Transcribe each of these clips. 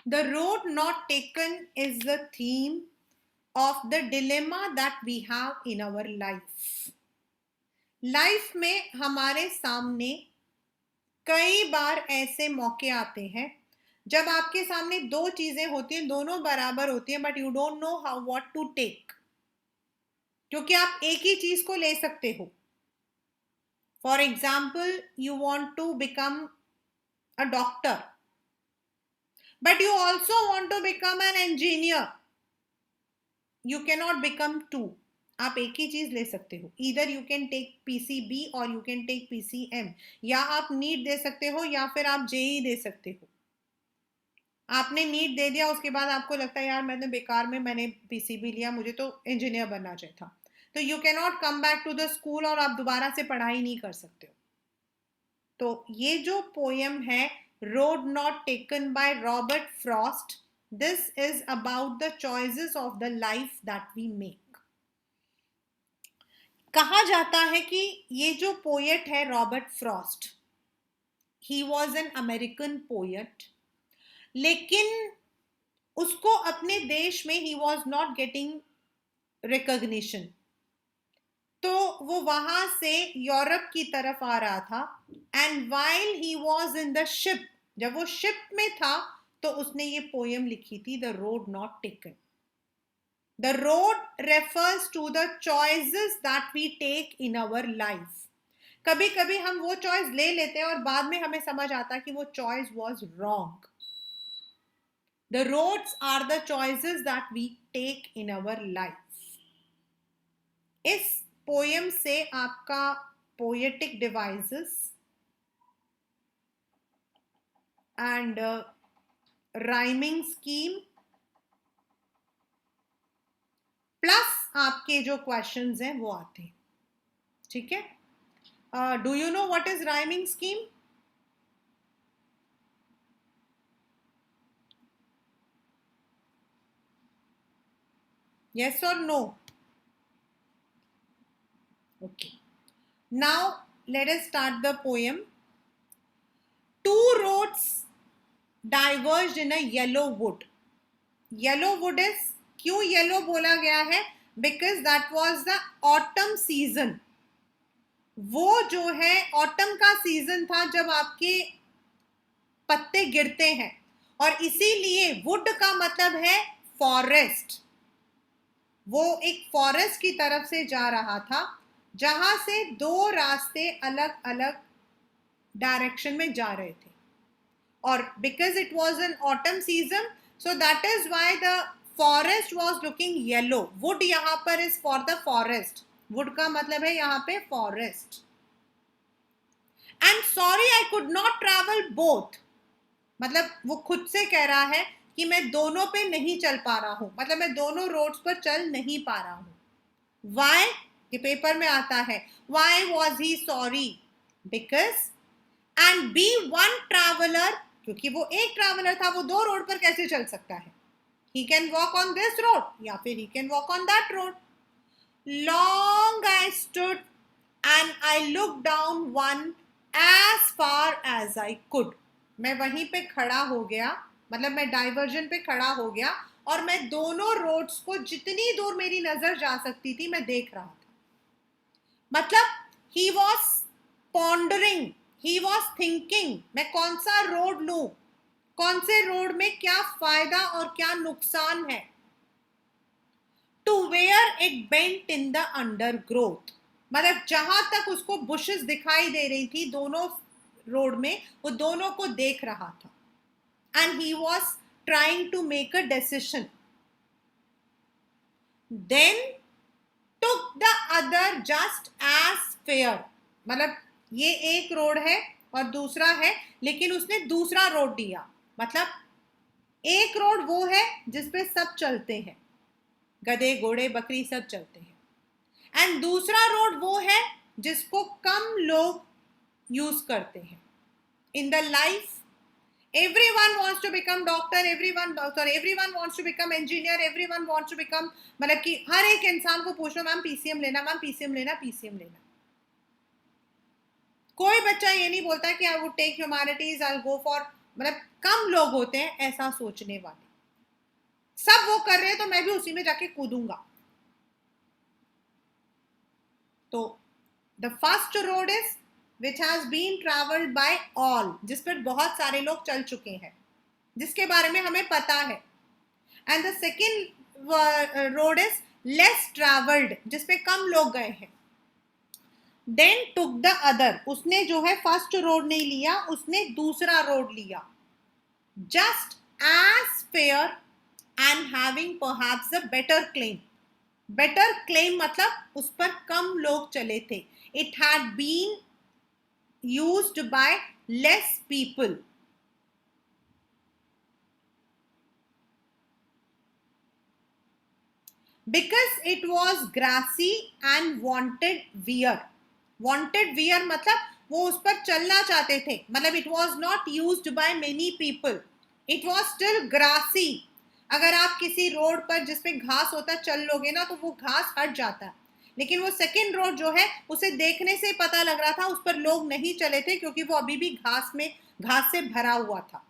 The road not taken is the theme of the dilemma that we have in our life. Life में हमारे सामने कई बार ऐसे मौके आते हैं जब आपके सामने दो चीजें होती हैं, दोनों बराबर होती हैं, but you don't know how what to take, क्योंकि आप एक ही चीज को ले सकते हो. For example, you want to become a doctor, but you also want to become an engineer. You cannot become two. आप एक ही चीज ले सकते हो. Either you can take PCB और यू कैन टेक पीसीएम, या आप नीट दे सकते हो या फिर आप जेई दे सकते हो. आपने नीट दे दिया, उसके बाद आपको लगता है यार मैंने बेकार में मैंने पीसीबी लिया, मुझे तो इंजीनियर बनना चाहिए था, तो you can not come back to the school और आप दोबारा से पढ़ाई नहीं कर सकते हो. तो ये जो पोयम है, road not taken by Robert Frost, this is about the choices of the life that we make. कहा जाता है कि ये जो पोएट है Robert Frost, he was an American poet, लेकिन उसको अपने देश में ही वॉज नॉट गेटिंग रिकॉग्निशन. तो वो वहां से यूरोप की तरफ आ रहा था. And while he was in the ship, जब वो शिप में था तो उसने ये पोएम लिखी थी, the road not taken. The road refers to the choices that we take in our life. कभी कभी हम वो चॉइस ले लेते हैं और बाद में हमें समझ आता है कि वो choice was wrong. The roads are the choices that we take in our life. इस पोएम से आपका poetic devices and rhyming scheme plus आपके जो क्वेश्चंस हैं वो आते हैं. ठीक है. Do you know what is rhyming scheme? Yes or no? Okay. Now let us start the poem. Two roads diverged in a yellow wood. Yellow wood is, क्यों yellow बोला गया है? Because that was the autumn season. वो जो है autumn का season था जब आपके पत्ते गिरते हैं, और इसीलिए wood का मतलब है फॉरेस्ट. वो एक फॉरेस्ट की तरफ से जा रहा था जहां से दो रास्ते अलग अलग डायरेक्शन में जा रहे थे. और because it was an autumn season, so that is why the forest was looking yellow. Would यहां पर is for the forest. Would का मतलब है यहां पे forest. And sorry I could not travel both, मतलब वो खुद से कह रहा है कि मैं दोनों पे नहीं चल पा रहा हूं, मतलब मैं दोनों रोड्स पर चल नहीं पा रहा हूं. वाई? ये पेपर में आता है. Why was he sorry? Because and be one traveller, क्योंकि वो एक ट्रैवलर था, वो दो रोड पर कैसे चल सकता है? He can walk on this road या फिर he can walk on that road. Long I stood and I look down one as far as I could. मैं वहीं पे खड़ा हो गया, मतलब मैं डाइवर्जन पे खड़ा हो गया और मैं दोनों रोड्स को जितनी दूर मेरी नजर जा सकती थी मैं देख रहा था. मतलब he was pondering, he was thinking, मैं कौन सा रोड लूं, कौन से रोड में क्या फायदा और क्या नुकसान है. To where it bent in the undergrowth, मतलब जहां तक उसको बुशेस दिखाई दे रही थी दोनों रोड में, वो दोनों को देख रहा था. And he was trying to make a decision. Then took the other just as fair, मतलब ये एक रोड है और दूसरा है, लेकिन उसने दूसरा रोड दिया. मतलब एक रोड वो है जिसपे सब चलते हैं, गधे घोड़े बकरी सब चलते हैं, एंड दूसरा रोड वो है जिसको कम लोग यूज करते हैं. In the life everyone wants to become doctor, everyone wants to become engineer, everyone wants to become, मतलब कि हर एक इंसान को पूछ लो मैम पीसीएम लेना, मैम पीसीएम लेना, पीसीएम लेना. कोई बच्चा ये नहीं बोलता कि I would take humanities, I go for मतलब कम लोग होते हैं ऐसा सोचने वाले। सब वो कर रहे हैं तो मैं भी उसी में जाके कूदूंगा। तो the first road is which has been travelled by all, जिस पर बहुत सारे लोग चल चुके हैं, जिसके बारे में हमें पता है। And the second road is less travelled, जिसपे कम लोग गए हैं। देन टुक द अदर, उसने जो है फर्स्ट रोड नहीं लिया, उसने दूसरा रोड लिया। Just as fair and having perhaps a better claim. Better claim मतलब उस पर कम लोग चले थे। It had been used by less people. Because it was grassy and wanted wear. Wanted wear मतलब वो उस पर चलना चाहते थे, मतलब it was not used by many people, it was still grassy. अगर आप किसी रोड पर जिसपे घास होता चल लोगे ना तो वो घास हट जाता है, लेकिन वो सेकेंड रोड जो है उसे देखने से पता लग रहा था उस पर लोग नहीं चले थे, क्योंकि वो अभी भी घास से भरा हुआ था।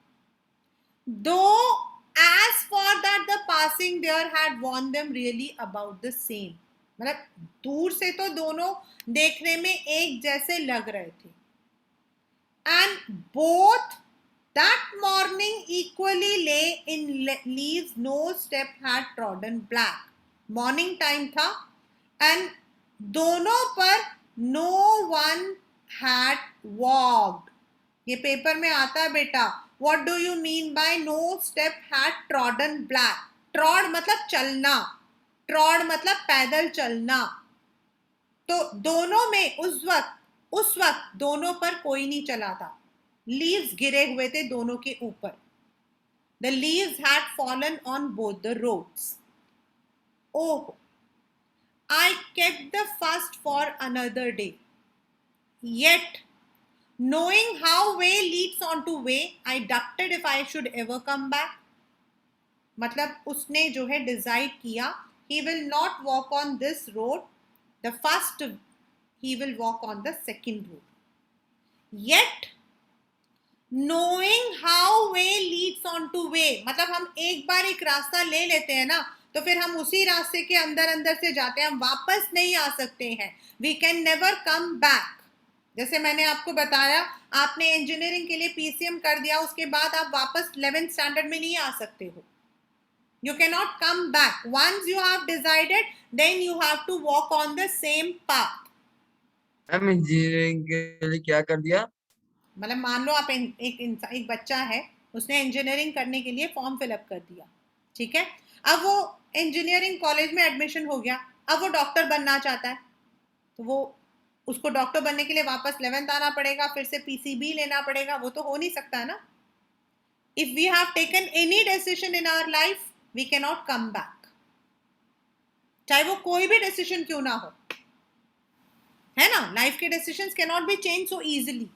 Though as for that the passing there had warned them really about the same, मतलब दूर से तो दोनों देखने में एक जैसे लग रहे थे। And both that morning equally lay in leaves, no step had trodden black। Morning time था एंड दोनों पर no one had walked। ये पेपर में आता है बेटा। What do you mean by no step had trodden black? ट्रॉड मतलब चलना, ट्रॉड मतलब पैदल चलना। तो दोनों में उस वक्त दोनों पर कोई नहीं चला था। लीव्स गिरे हुए थे दोनों के ऊपर। The leaves had fallen on both the roads. Oh, I kept the first for another day. Yet, knowing how way leads on to way, I doubted if I should ever come back. मतलब उसने जो है decide किया, he will not walk on this road, the first, he will walk on the second road. Yet, knowing how way leads on to way, मतलब हम एक बार एक रास्ता ले लेते हैं ना तो फिर हम उसी रास्ते के अंदर अंदर से जाते हैं, हम वापस नहीं आ सकते हैं। We can never come back. जैसे मैंने आपको बताया, आपने इंजीनियरिंग के लिए पीसीएम कर दिया, उसके बाद आप वापस 11th स्टैंडर्ड में नहीं आ सकते हो। You cannot come back. Once you have decided, then you have to walk on the same path. Ma'am engineering के लिए क्या कर दिया? मतलब मान लो आप एक बच्चा है, उसने इंजीनियरिंग करने के लिए फॉर्म फिलअप कर दिया, ठीक है। अब वो इंजीनियरिंग कॉलेज में एडमिशन हो गया, अब वो डॉक्टर बनना चाहता है, तो वो उसको डॉक्टर बनने के लिए वापस 11th आना पड़ेगा, फिर से पीसीबी लेना पड़ेगा, वो तो हो नहीं सकता ना। If we have taken any decision in our life, we can not come back, चाहे वो कोई भी डिसीजन क्यों ना हो, है ना। लाइफ के decisions can not be change so easily.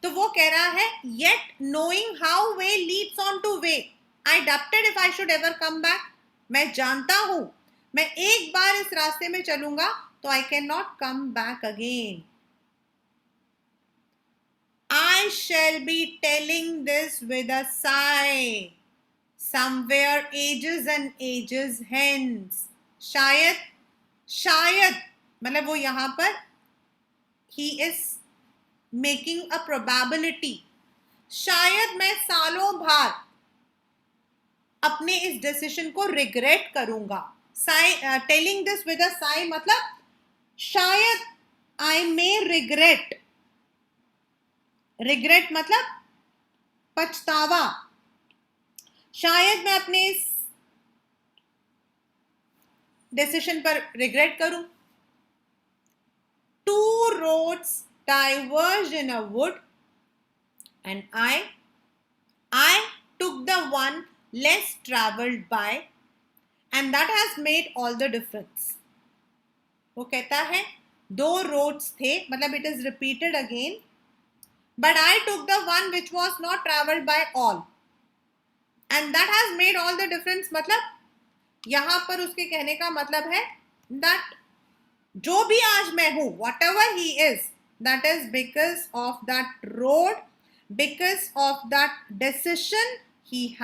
तो वो कह रहा है, yet knowing how way Leeds on two way, I doubted if I should ever come back. मैं जानता हूं मैं एक बार इस रास्ते में चलूंगा तो I can not come back again. I shall be telling this with a sigh, somewhere ages and ages hence। शायद, शायद मतलब वो यहां पर he is making a probability, शायद मैं सालों बाद अपने इस डिसीजन को रिग्रेट करूंगा। Telling this with a Sai मतलब शायद आई मे रिग्रेट, रिग्रेट मतलब पछतावा, शायद मैं अपने इस डिसीजन पर रिग्रेट करूं। Two roads diverged in a wood and I took the one less traveled by and that has made all the difference। वो कहता है दो रोड्स थे, मतलब it is repeated again, but I took the one which was not travelled by all and that has made all the difference. मतलब यहां पर उसके कहने का मतलब है दैट जो भी आज मैं हूं, what ever he is, that is because of that road because of that decision he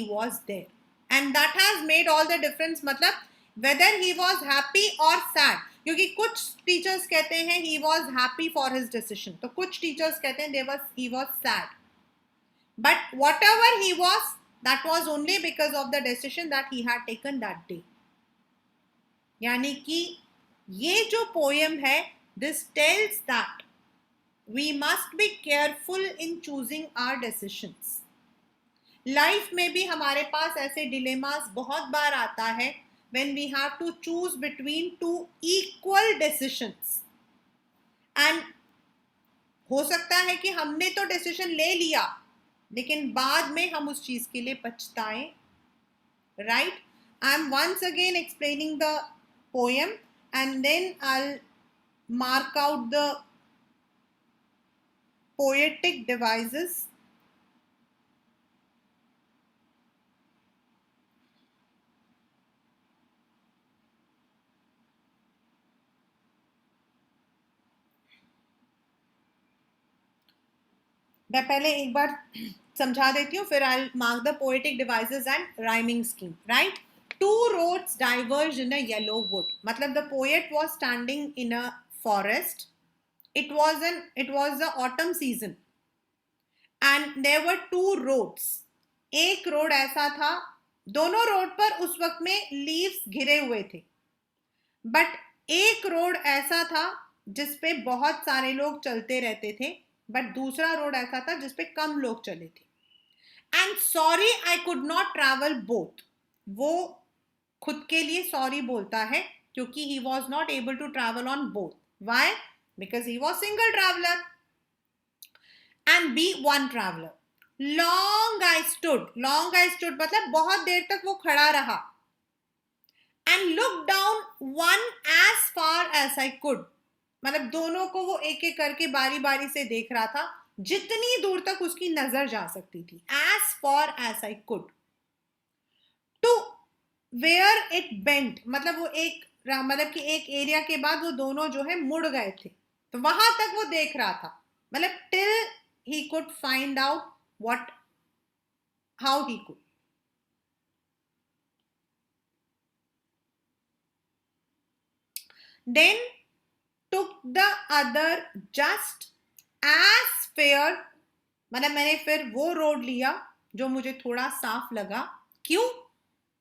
was there, and that has made all the difference. मतलब whether he was happy or sad, क्योंकि कुछ teachers कहते हैं he was happy for his decision, तो कुछ teachers कहते हैं he was sad, but whatever he was, that was only because of the decision that he had taken that day. यानी कि ये जो पोएम है, this tells that we must be careful in choosing our decisions. Life में भी हमारे पास ऐसे dilemmas बहुत बार आता है when we have to choose between two equal decisions, and हो सकता है कि हमने तो डिसीजन ले लिया लेकिन बाद में हम उस चीज के लिए पछताएं, right? I am once again explaining the poem and then I'll mark out the poetic devices. मैं पहले एक बार समझा देती हूँ, फिर I'll mark the poetic devices and rhyming scheme, right? Two roads diverged in a yellow wood. मतलब the poet was standing in a forest. It was the autumn season, and there were two roads. एक road ऐसा था, दोनों road पर उस वक्त में leaves घिरे हुए थे, बट एक रोड ऐसा था जिसपे बहुत सारे लोग चलते रहते थे, बट दूसरा रोड ऐसा था जिसपे कम लोग चले थे. And sorry I could not travel both. वो खुद के लिए सॉरी बोलता है क्योंकि he was not able to travel on both. Why? Because he was single traveller. And be one traveller. Long I stood मतलब बहुत देर तक वो खड़ा रहा. And look down one as far as I could. मतलब दोनों को वो एक एक करके बारी बारी से देख रहा था, जितनी दूर तक उसकी नजर जा सकती थी. As far as I could. To where it bent मतलब वो मतलब कि एक एरिया के बाद वो दोनों जो है मुड़ गए थे, तो वहां तक वो देख रहा था. मतलब till he could find out how he could. Then took the other just as fair. मतलब मैंने फिर वो रोड लिया जो मुझे थोड़ा साफ लगा. क्यों?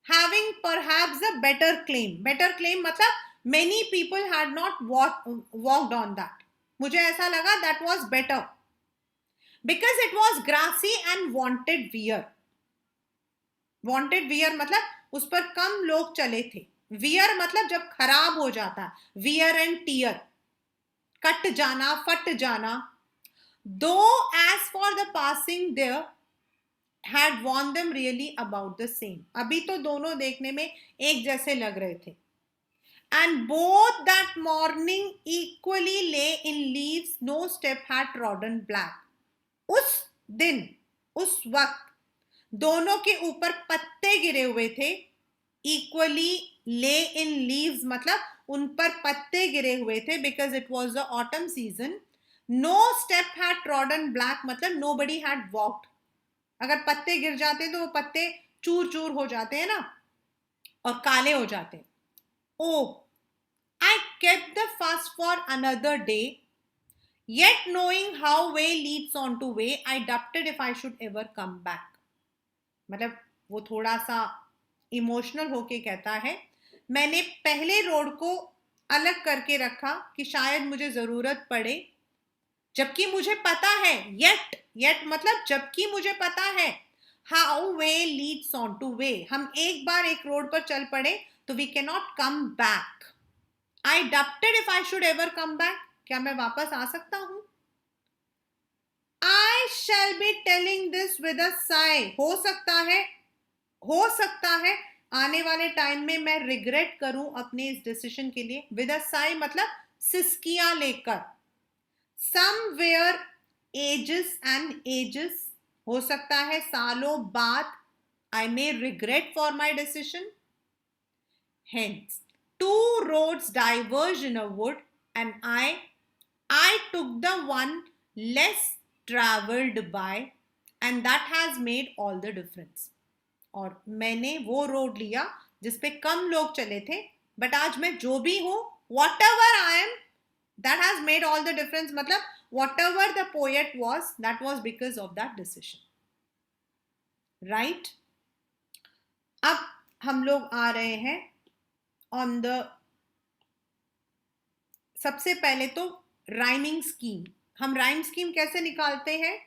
Having perhaps a better claim. मतलब many people had not walked on that. मुझे ऐसा लगा that was better because it was grassy and wanted wear. मतलब उस पर कम लोग चले थे. वियर मतलब जब खराब हो जाता, वियर एंड टीयर, कट जाना, फट जाना. Though as for the passing there had warned them really about the same. अभी तो दोनों देखने में एक जैसे लग रहे थे. And both that morning equally lay in leaves, no step had trodden black. उस दिन, उस वक्त दोनों के ऊपर पत्ते गिरे हुए थे. इक्वली ले इन लीव्स मतलब उन पर पत्ते गिरे हुए थे, because it was the autumn season. No step had trodden black मतलब नो बडी हैड वॉक्ड. अगर पत्ते गिर जाते तो वो पत्ते चूर चूर हो जाते हैं ना, और काले हो जाते हैं. O I kept the fast for another day, yet knowing how way leads on to way, I doubted if I should ever come back. मतलब वो थोड़ा सा इमोशनल होके कहता है, मैंने पहले रोड को अलग करके रखा कि शायद मुझे जरूरत पड़े, जबकि मुझे पता है, yet मतलब जबकि मुझे पता है, how way leads on to way. हम एक बार एक रोड पर चल पड़े तो we cannot come back. I doubted if I should ever come back. क्या मैं वापस आ सकता हूं? I shall be telling this with a sigh. हो सकता है आने वाले टाइम में मैं रिग्रेट करूं अपने इस डिसीजन के लिए. विद अ साई मतलब सिसकियां लेकर. समवेयर एजेस एंड एजेस, हो सकता है सालों बाद. I may regret for my decision. Hence, two roads diverged in a wood, and I took the one less traveled by and that has made all the difference. और मैंने वो road लिया जिस पे कम लोग चले थे, बट आज मैं जो भी हूं, whatever I am, that has made all the difference. मतलब whatever the poet was, that was because of that decision. Right? अब हम लोग आ रहे हैं on the, सबसे पहले तो राइमिंग स्कीम. हम राइम स्कीम कैसे निकालते हैं?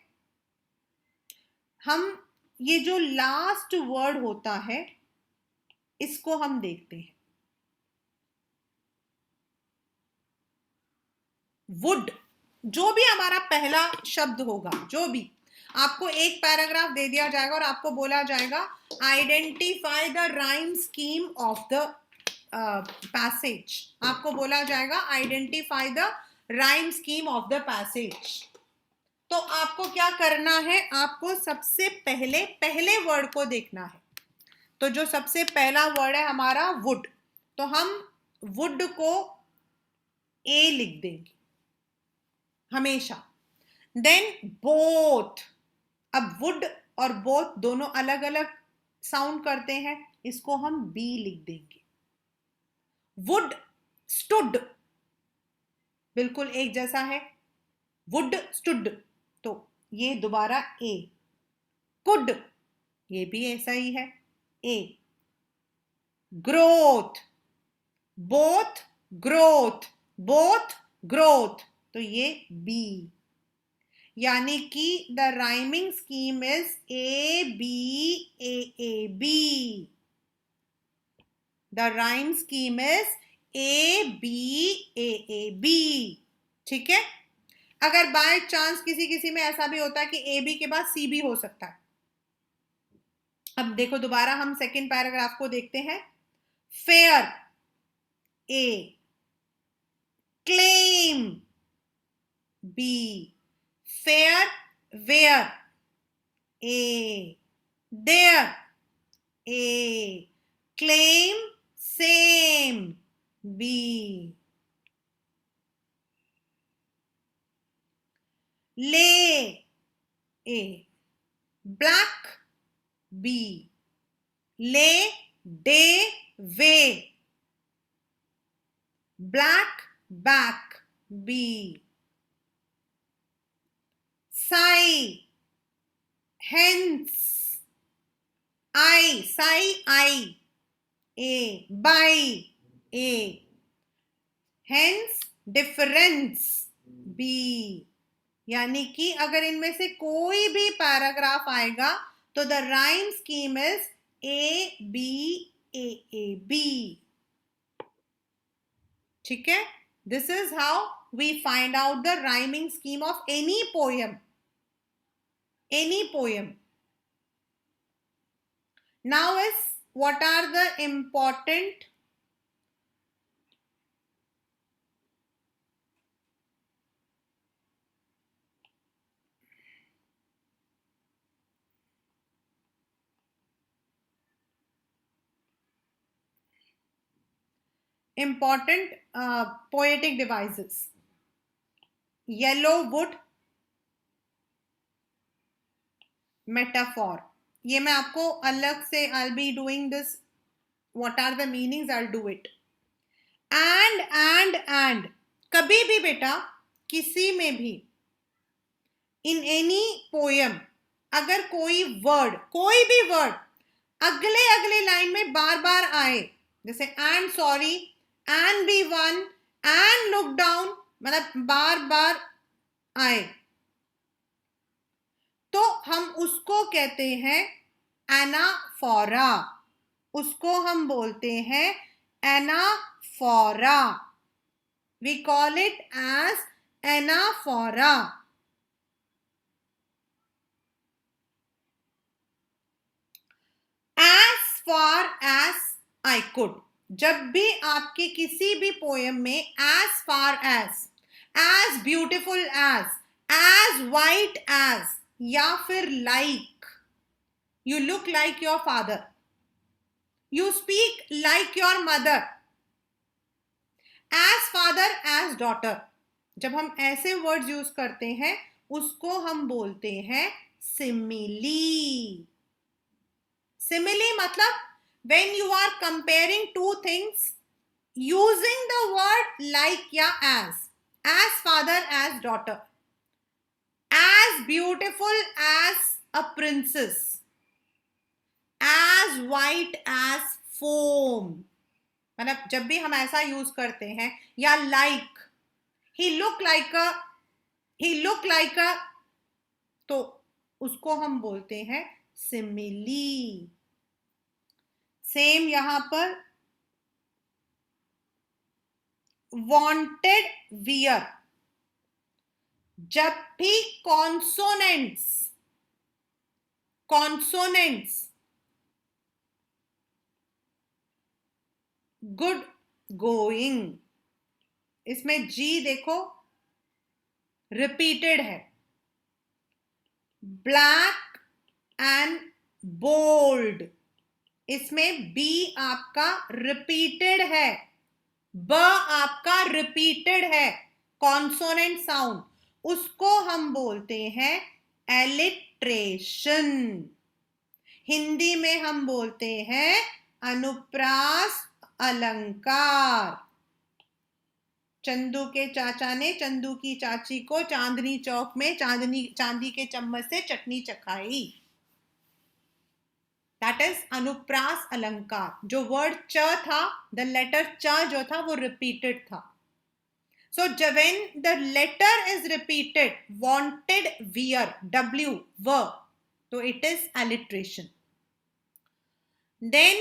हम ये जो लास्ट वर्ड होता है इसको हम देखते हैं. वुड, जो भी हमारा पहला शब्द होगा, जो भी, आपको एक पैराग्राफ दे दिया जाएगा और आपको बोला जाएगा identify the rhyme scheme of the passage. आपको बोला जाएगा identify the rhyme scheme of the passage. तो आपको क्या करना है? आपको सबसे पहले वर्ड को देखना है. तो जो सबसे पहला वर्ड है हमारा वुड, तो हम वुड को ए लिख देंगे हमेशा. Then both. अब वुड और बोथ दोनों अलग अलग साउंड करते हैं, इसको हम बी लिख देंगे. वुड स्टूड, बिल्कुल एक जैसा है. वुड स्टूड, तो ये दोबारा ए. कुड, ये भी ऐसा ही है, A. Growth, both growth, both growth, तो ये बी. यानी कि the rhyming scheme is A B A A B. The rhyme scheme is A B A A B. ठीक है? अगर बाय चांस किसी में ऐसा भी होता है कि ए बी के बाद सी भी हो सकता है. अब देखो दोबारा हम सेकेंड पैराग्राफ को देखते हैं. Fair, A. Claim, B. Fair where, A. There, A. Claim same, B. Lay, A. Black, B. Lay day way, black back, B. Sigh, hence, I, A. By, A. Hence, difference, B. यानी कि अगर इनमें से कोई भी paragraph आएगा तो the rhyme scheme is A B A A B. ठीक है? This is how we find out the rhyming scheme of any poem. Any poem. Now is what are the important poetic devices. Yellow wood, metaphor. ये मैं आपको अलग से I'll be doing this. What are the meanings? I'll do it. And कभी भी बेटा किसी में भी in any poem अगर कोई भी वर्ड अगले लाइन में बार बार आए, जैसे and sorry, and be one, and look down, मतलब बार बार आए, तो हम उसको कहते हैं एनाफोरा. उसको हम बोलते हैं anaphora. We call it as anaphora. As far as I could. जब भी आपके किसी भी पोएम में as far as beautiful as white as, या फिर like, you look like your father, you speak like your mother, as father as daughter, जब हम ऐसे वर्ड्स यूज करते हैं उसको हम बोलते हैं सिमिली। सिमिली मतलब when you are comparing two things using the word like या as father as daughter, as beautiful as a princess, as white as foam, मतलब जब भी हम ऐसा यूज करते हैं, या like he look like a, तो उसको हम बोलते हैं सिमिली। सेम यहां पर wanted wear, जब भी कॉन्सोनेंट्स गुड गोइंग, इसमें जी देखो रिपीटेड है, ब्लैक एंड बोल्ड, इसमें बी आपका रिपीटेड है, ब आपका रिपीटेड है, कॉन्सोनेंट साउंड, उसको हम बोलते हैं एलिट्रेशन। हिंदी में हम बोलते हैं अनुप्रास अलंकार। चंदू के चाचा ने चंदू की चाची को चांदनी चौक में चांदी के चम्मच से चटनी चखाई। दैट इज अनुप्रास अलंकार। जो वर्ड च था, द लेटर च जो था वो रिपीटेड था। So when the letter is repeated, wanted wear, W, were, so it is alliteration. Then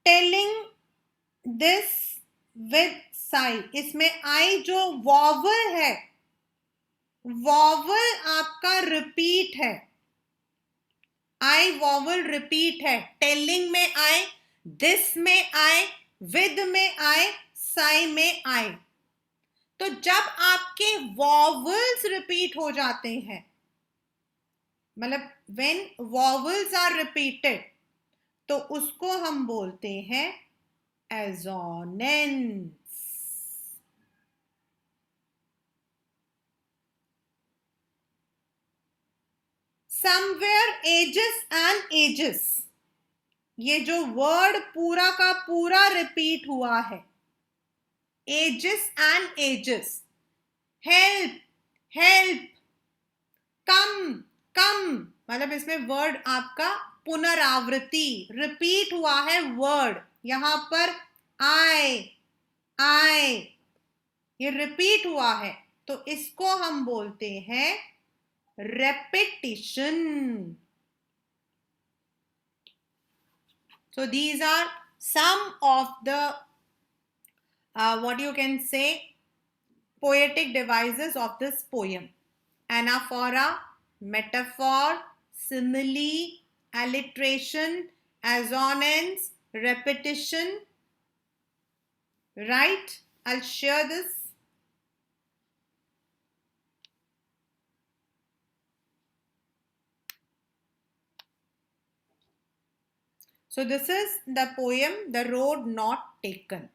telling this with sigh, इसमें I जो vowel है, vowel आपका repeat है, I vowel repeat है, telling में I, this में I, with में I, sigh में I। तो जब आपके vowels repeat हो जाते हैं, मतलब when vowels are repeated, तो उसको हम बोलते हैं assonance। somewhere ages and ages, ये जो वर्ड पूरा का पूरा रिपीट हुआ है, ages and ages, help help, come come, मतलब इसमें वर्ड आपका पुनरावृत्ति, रिपीट हुआ है वर्ड, यहां पर I ये रिपीट हुआ है, तो इसको हम बोलते हैं repetition. So these are some of the what you can say poetic devices of this poem: anaphora, metaphor, simile, alliteration, assonance, repetition. Right? I'll share this. So this is the poem The Road Not Taken.